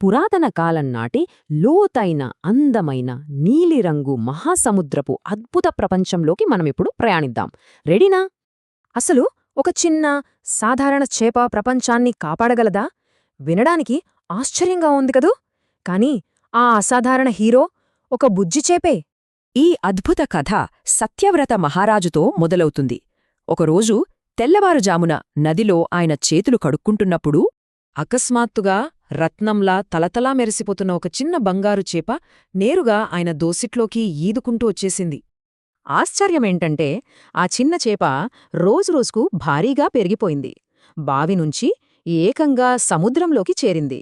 పురాతన కాలం నాటి లోతైన అందమైన నీలిరంగు మహాసముద్రపు అద్భుత ప్రపంచంలోకి మనమిప్పుడు ప్రయాణిద్దాం. రెడీనా? అసలు ఒక చిన్న సాధారణ చేప ప్రపంచాన్ని కాపాడగలదా? వినడానికి ఆశ్చర్యంగా ఉంది కదూ? కాని ఆ అసాధారణ హీరో ఒక బుజ్జిచేపే. ఈ అద్భుత కథ సత్యవ్రత మహారాజుతో మొదలవుతుంది. ఒకరోజు తెల్లవారుజామున నదిలో ఆయన చేతులు కడుక్కుంటున్నప్పుడు అకస్మాత్తుగా రత్నంలా తలతలా మెరిసిపోతున్న ఒక చిన్న బంగారు చేప నేరుగా ఆయన దోసిట్లోకి ఈదుకుంటూ వచ్చేసింది. ఆశ్చర్యమేంటంటే ఆ చిన్న చేప రోజురోజుకు భారీగా పెరిగిపోయింది. బావినుంచి ఏకంగా సముద్రంలోకి చేరింది.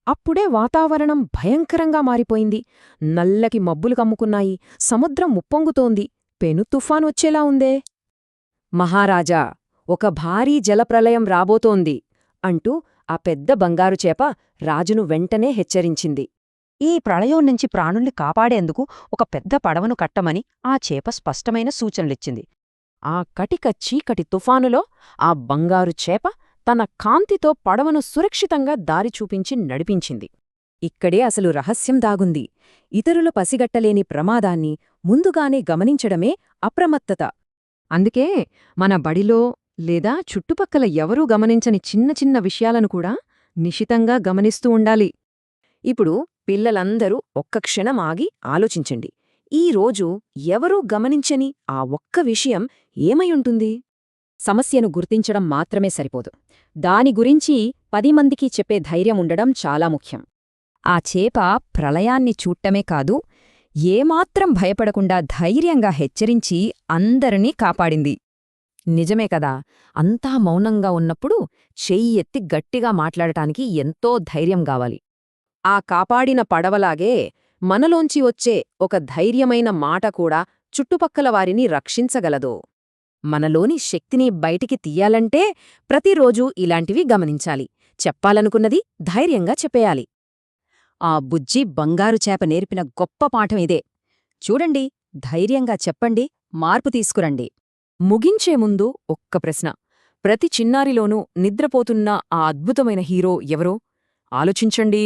అప్పుడే వాతావరణం భయంకరంగా మారిపోయింది. నల్లకి మబ్బులు కమ్ముకున్నాయి. సముద్రం ముప్పొంగుతోంది. పెను తుఫాను వచ్చేలా ఉందే. మహారాజా, ఒక భారీ జలప్రలయం రాబోతోంది అంటూ ఆ పెద్ద బంగారు చేప రాజును వెంటనే హెచ్చరించింది. ఈ ప్రళయం నుంచి ప్రాణుల్ని కాపాడేందుకు ఒక పెద్ద పడవను కట్టమని ఆ చేప స్పష్టమైన సూచనలిచ్చింది. ఆ కటిక చీకటి తుఫానులో ఆ బంగారు చేప తన కాంతితో పడవను సురక్షితంగా దారి చూపించి నడిపించింది. ఇక్కడే అసలు రహస్యం దాగుంది. ఇతరులు పసిగట్టలేని ప్రమాదాన్ని ముందుగానే గమనించడమే అప్రమత్తత. అందుకే మన బడిలో లేదా చుట్టుపక్కల ఎవరూ గమనించని చిన్న చిన్న విషయాలను కూడా నిశితంగా గమనిస్తూ ఉండాలి. ఇప్పుడు పిల్లలందరూ ఒక్క క్షణం ఆగి ఆలోచించండి. ఈరోజు ఎవరూ గమనించని ఆ ఒక్క విషయం ఏమైయుంటుంది? సమస్యను గుర్తించడం మాత్రమే సరిపోదు. దాని గురించి 10 మందికి చెప్పే ధైర్యం ఉండడం చాలా ముఖ్యం. ఆ చేప ప్రళయాన్ని చూట్టమే కాదు, ఏమాత్రం భయపడకుండా ధైర్యంగా హెచ్చరించి అందరినీ కాపాడింది. నిజమే కదా, అంతా మౌనంగా ఉన్నప్పుడు చెయ్యి ఎత్తి గట్టిగా మాట్లాడటానికి ఎంతో ధైర్యం గావాలి. ఆ కాపాడిన పడవలాగే మనలోంచి వచ్చే ఒక ధైర్యమైన మాట కూడా చుట్టుపక్కల వారిని రక్షించగలదు. మనలోని శక్తిని బయటికి తీయాలంటే ప్రతిరోజూ ఇలాంటివి గమనించాలి. చెప్పాలనుకున్నది ధైర్యంగా చెప్పేయాలి. ఆ బుజ్జి బంగారు చేప నేర్పిన గొప్ప పాఠం ఇదే. చూడండి, ధైర్యంగా చెప్పండి, మార్పు తీసుకురండి. ముగించే ముందు ఒక్క ప్రశ్న. ప్రతి చిన్నారిలోనూ నిద్రపోతున్న ఆ అద్భుతమైన హీరో ఎవరో ఆలోచించండి.